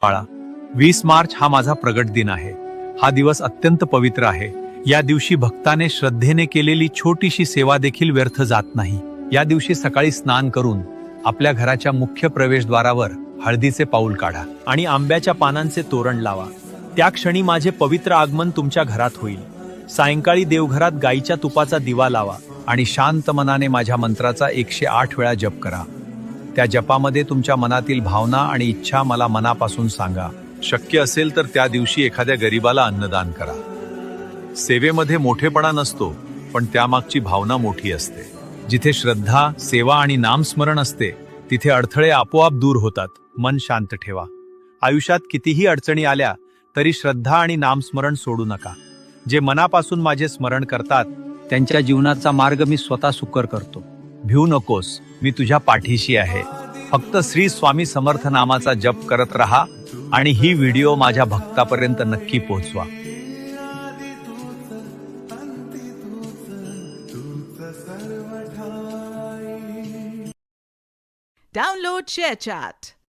बाळा, 20 मार्च हा माझा प्रगट दिन आहे. हा दिवस अत्यंत पवित्र आहे. या दिवशी भक्ताने श्रद्धेने केलेली छोटीशी सेवा देखील व्यर्थ जात नाही. या दिवशी सकाळी स्नान करून आपल्या घराच्या मुख्य प्रवेशद्वारावर हळदीचे पाऊल काढा आणि आंब्याच्या पानांचे तोरण लावा. त्या क्षणी माझे पवित्र आगमन तुमच्या घरात होईल. सायंकाळी देवघरात गाईच्या तुपाचा दिवा लावा आणि शांत मनाने माझ्या मंत्राचा 108 वेळा जप करा. त्या जपामध्ये तुमच्या मनातील भावना आणि इच्छा मला मनापासून सांगा. शक्य असेल तर त्या दिवशी एखाद्या गरीबाला अन्नदान करा. सेवेमध्ये मोठेपणा नसतो, पण त्यामागची भावना मोठी असते. जिथे श्रद्धा, सेवा आणि नामस्मरण असते, तिथे अडथळे आपोआप दूर होतात. मन शांत ठेवा. आयुष्यात कितीही अडचणी आल्या तरी श्रद्धा आणि नामस्मरण सोडू नका. जे मनापासून माझे स्मरण करतात त्यांच्या जीवनाचा मार्ग मी स्वतः सुकर करतो. भिवू नकोस, मी तुझ्या पाठीशी आहे. फक्त श्री स्वामी समर्थ नामाचा जप करत राहा आणि ही व्हिडिओ माझ्या भक्तापर्यंत नक्की पोहोचवा. Download ShareChat.